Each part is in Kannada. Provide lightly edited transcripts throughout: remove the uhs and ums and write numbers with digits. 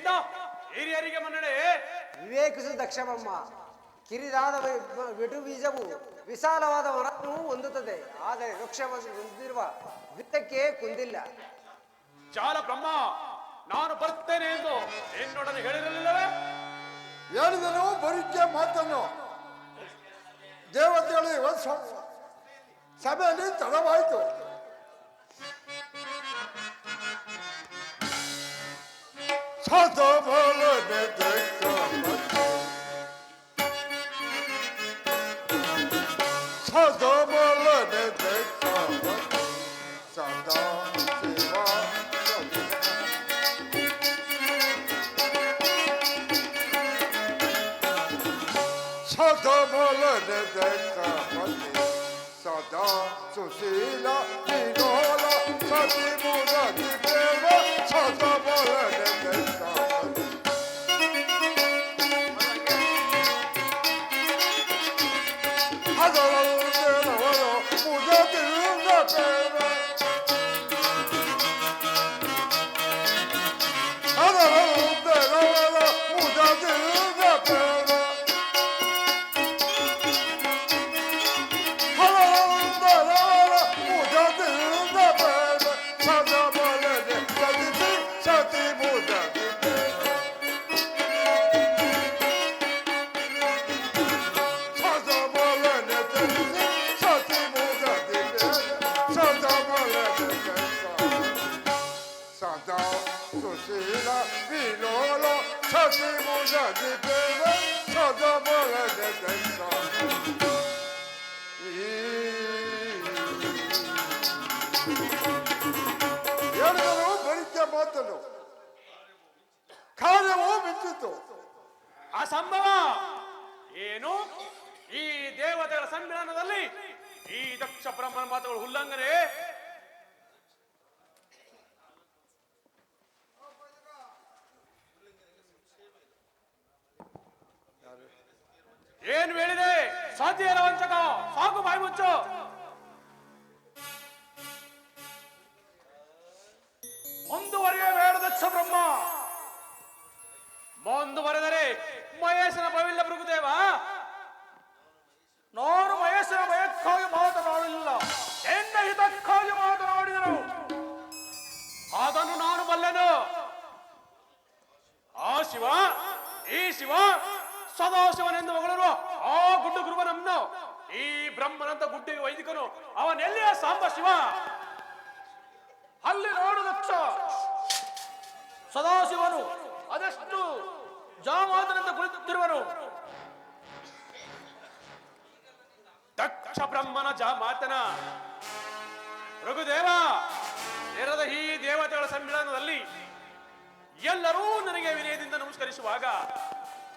ದಯೆಯಿಂದ ಹಿರಿಯರಿಗೆ ಮನ್ನಣೆ. ವಿವೇಕಿಸು ದಕ್ಷಬಮ್ಮ. ಕಿರಿದಾದ ವೆಟು ಬೀಜವು ವಿಶಾಲವಾದ ವನವನ್ನು ಹೊಂದುತ್ತದೆ, ಆದರೆ ವೃಕ್ಷವನ್ನು ಹೊಂದಿರುವ ವಿತ್ತಕ್ಕೆ ಕುಂದಿಲ್ಲ. ಚಾಲ ಬ್ರಹ್ಮ, ನಾನು ಬರ್ತೇನೆ ಎಂದು ನಿನ್ನೊಡನೆ ಹೇಳಿರಲಿಲ್ಲವೇ? ಹೇಳಿದನು ಬರಿಕೆ ಮಾತನ್ನು. ದೇವತೆಗಳು ಸಭೆಯಲ್ಲಿ ತಡವಾಯಿತು. सदा सुशीला विनोला सती मुरारी देवा सदा बोलने देता हजारों देवालो मुझे दिल न तेरा हजारों देवालो मुझे दिल न तेरा ಕಾರ್ಯವೂ ಮಿಂಚಿತು. ಅಸಂಭವ. ಏನು ಈ ದೇವತೆಗಳ ಸಮ್ಮೇಳನದಲ್ಲಿ ಈ ದಕ್ಷ ಬ್ರಹ್ಮನ ಮಾತುಗಳು ಉಲ್ಲಂಘನೆ? ಏನು ಹೇಳಿದೆ? ಸಾಧ್ಯ ಇಲ್ಲ ವಂಚಕ, ಸಾಕು ಬಾಯಿ ಮುಚ್ಚು. ಮುಂದುವರಿಯ ಬೇಡ ದಕ್ಷ ಬ್ರಹ್ಮ. ಮುಂದುವರೆದರೆ ಮಹೇಶನ ಭವಿಲ್ಲ ಭೃಗುದೇವ. ನಾನು ಮಹೇಶನ ಭಯಕ್ಕಾಗಿ ಮಾತನಾಡಲಿಲ್ಲ, ಎನ್ನ ಹಿತಕ್ಕಾಗಿ ಮಾತನಾಡಿದನು. ಅದನ್ನು ನಾನು ಬಲ್ಲೆನು. ಆ ಶಿವ, ಈ ಶಿವ ಸದಾಶಿವನೆಂದು ಮಗಳನು ಆ ಗುಡ್ಡು ಗುರುವನನ್ನು ಈ ಬ್ರಹ್ಮನಂತ ಗುಡ್ಡಿಗೆ ವೈದಿಕನು ಅವನೆಲ್ಲಿಯ ಸಾಂಬ ಶಿವ. ಅಲ್ಲಿ ನೋಡು ದಕ್ಷ, ಸದಾಶಿವನು ಅದೆಷ್ಟು ಜಾಮಾತನಂತ ಕುಳಿತುತ್ತಿರುವನು. ದಕ್ಷ ಬ್ರಹ್ಮನ ಜಾಮಾತನ. ರಘುದೇವ, ನೆರೆದ ಈ ದೇವತೆಗಳ ಸಮ್ಮೇಳನದಲ್ಲಿ ಎಲ್ಲರೂ ನನಗೆ ವಿನಯದಿಂದ ನಮಸ್ಕರಿಸುವಾಗ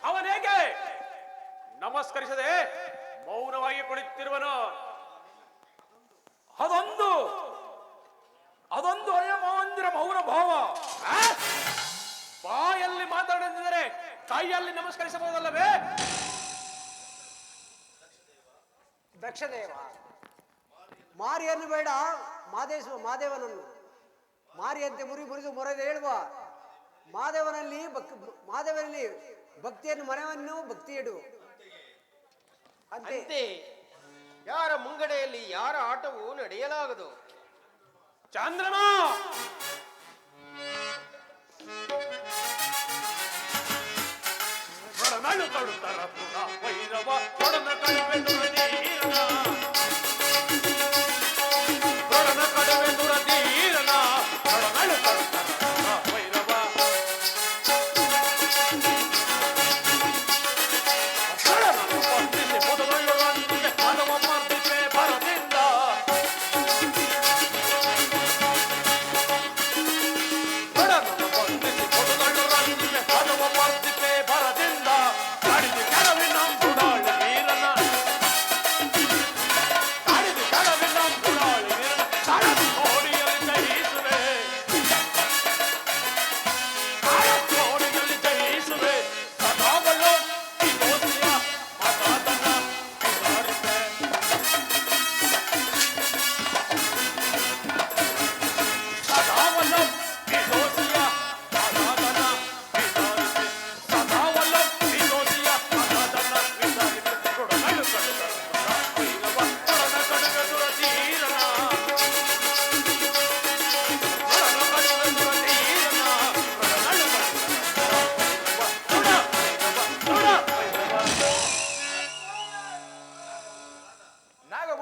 ಅವನೇಗೆ ನಮಸ್ಕರಿಸದೆ ಮೌನವಾಗಿ ಕುಳಿತಿರುವನು. ಅದೊಂದು ಅಯಮಾಂದಿರ ಮೌನ ಭಾವ. ಬಾಯಲ್ಲಿ ಮಾತಾಡದಿದ್ದರೆ ಕೈಯಲ್ಲಿ ನಮಸ್ಕರಿಸಬಹುದಲ್ಲವೇ? ದಕ್ಷದೇವ, ಮಾರಿಯನ್ನು ಬೇಡ, ಮಾದೇವನನ್ನು. ಮಾರಿಯಂತೆ ಮುರಿದು ಮೊರೆದು ಹೇಳುವ ಮಾದೇವನಲ್ಲಿ ಭಕ್ತಿಯನ್ನು ಮನವನ್ನು ಭಕ್ತಿ ಇಡು. ಅಂತೆ ಯಾರ ಮುಂಗಡೆಯಲ್ಲಿ ಯಾರ ಆಟವೂ ನಡೆಯಲಾಗದು. ಚಂದ್ರನ ವೈರವ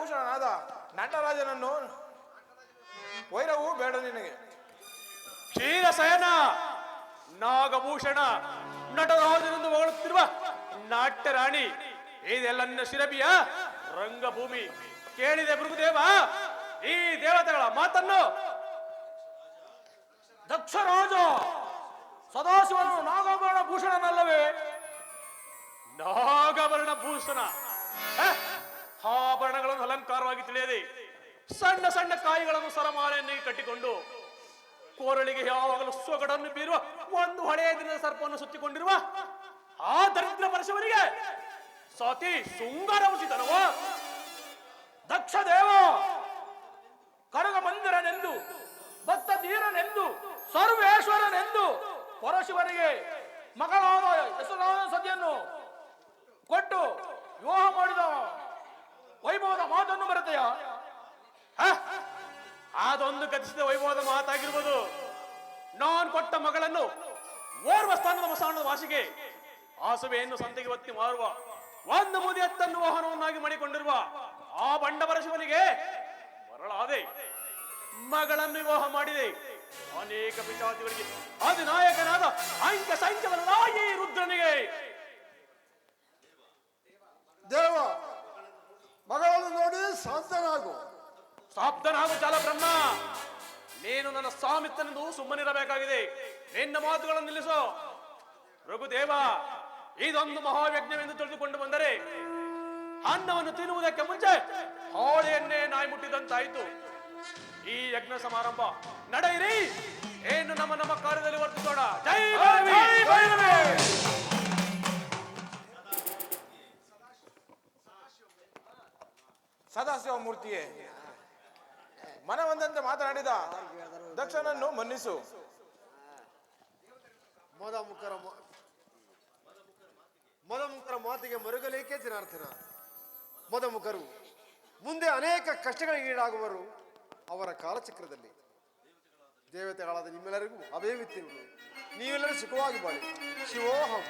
ನಾಗಭೂಷಣನಾದ ನಟರಾಜನನ್ನು ವೈರವೂ ಬೇಡ ನಿನಗೆ. ಕ್ಷೀರಸಯನ ನಾಗಭೂಷಣ ನಟರಾಜನೆಂದು ಹೊಗಳುತ್ತಿರುವ ನಾಟ್ಯ ರಾಣಿ ಇದೆಲ್ಲ ನಿನ್ನ ಶಿರಬಿಯ ರಂಗಭೂಮಿ. ಕೇಳಿದೆ ಭೃಗುದೇವ ಈ ದೇವತೆಗಳ ಮಾತನ್ನು. ದಕ್ಷರಾಜ ಸದಾಶಿವನು ನಾಗಾಭರಣ ಭೂಷಣನಲ್ಲವೇ? ನಾಗಭರಣ ಭೂಷಣ ಆಭರಣಗಳನ್ನು ಅಲಂಕಾರವಾಗಿ ತಿಳಿಯದೆ ಸಣ್ಣ ಸಣ್ಣ ಕಾಯಿಗಳನ್ನು ಸರಮಾಲೆಯನ್ನಾಗಿ ಕಟ್ಟಿಕೊಂಡು ಕೋರಳಿಗೆ ಯಾವಾಗಲೂ ಸೊಗಡನ್ನು ಬೀರುವ ಒಂದು ಹಳೆಯ ದಿನದ ಸರ್ಪವನ್ನು ಸುತ್ತಿಕೊಂಡಿರುವ ಆ ದರಿದ್ರ ಪರಶುವನಿಗೆ ಸತಿ ಸುಂಗರ ಉಚಿತನವ. ದಕ್ಷ ದೇವ ಕರಗ ಮಂದಿರನೆಂದು ಭಕ್ತ ಧೀರನೆಂದು ಸರ್ವೇಶ್ವರನೆಂದು ಪರಶಿವನಿಗೆ ಮಗಳಾದ ಹೆಸರಾದ ಸತಿಯನ್ನು ಕೊಟ್ಟು ವಿವಾಹ ಮಾಡಿದ ವೈಭವದ ಮಾತನ್ನು ಬರುತ್ತೆಯ? ಅದೊಂದು ಗತಿಸಿದ ವೈಭವದ ಮಾತಾಗಿರ್ಬೋದು. ನಾನು ಕೊಟ್ಟ ಮಗಳನ್ನು ಓರ್ವ ಸ್ಥಾನದ ಮಸಾಣದ ವಾಸಿಗೆ ಆಸುವೆಯನ್ನು ಸಂತೆಗೆ ಒತ್ತಿ ಮಾರುವ ಒಂದು ಮುದಿಯತ್ತನ್ನು ವಾಹನವನ್ನಾಗಿ ಮಾಡಿಕೊಂಡಿರುವ ಆ ಬಂಡವರ ಶಿವನಿಗೆ ಮರಳಾದೆ ಮಗಳನ್ನು ವಿವಾಹ ಮಾಡಿದೆ. ಅನೇಕ ಪಿಚಾತಿಗಳಿಗೆ ಅಧಿನಾಯಕನಾದ ಅಂಕ ಸಂಖ್ಯವಲ್ಲ ಈ ರುದ್ರನಿಗೆ. ದೇವ ಮಗಳನ್ನು ನೋಡಿ ಸಾಧ್ಯನಾಗು. ಸಾಪ್ತನಾಗು ಬ್ರಹ್ಮ. ನೀನು ನನ್ನ ಸ್ವಾಮಿತ್ತನೆಂದು ಸುಮ್ಮನಿರಬೇಕಾಗಿದೆ. ನಿನ್ನ ಮಾತುಗಳನ್ನು ನಿಲ್ಲಿಸೋ. ರಘುದೇವ ಇದೊಂದು ಮಹಾಯಜ್ಞವೆಂದು ತಿಳಿದುಕೊಂಡು ಬಂದರೆ ಅನ್ನವನ್ನು ತಿನ್ನುವುದಕ್ಕೆ ಮುಂಚೆ ಹೋಳೆಯನ್ನೇ ನಾಯಿ ಮುಟ್ಟಿದಂತಾಯಿತು. ಈ ಯಜ್ಞ ಸಮಾರಂಭ ನಡೆಯಿರಿ. ಏನು ನಮ್ಮ ನಮ್ಮ ಕಾರ್ಯದಲ್ಲಿ ವರ್ತಿಸೋಣ. ಜೈ ಭೈರವಿ! ಸದಾಶಿವ ಮೂರ್ತಿಯೇ, ಮನವಂದಂತೆ ಮಾತನಾಡಿದ ದಕ್ಷನನ್ನು ಮನ್ನಿಸು. ಮದಮುಖರ ಮಾತಿಗೆ ಮರುಗಲೇಕೆ ಜನಾರ್ದನ? ಮದಮುಖರು ಮುಂದೆ ಅನೇಕ ಕಷ್ಟಗಳಿಗೀಡಾಗುವರು ಅವರ ಕಾಲಚಕ್ರದಲ್ಲಿ. ದೇವತೆಗಳಾದ ನಿಮ್ಮೆಲ್ಲರಿಗೂ ಅಭಯವಿತ್ತಿರುವುದು. ನೀವೆಲ್ಲರೂ ಸುಖವಾಗಿ ಬಾಳಿ. ಶಿವೋಹಂ.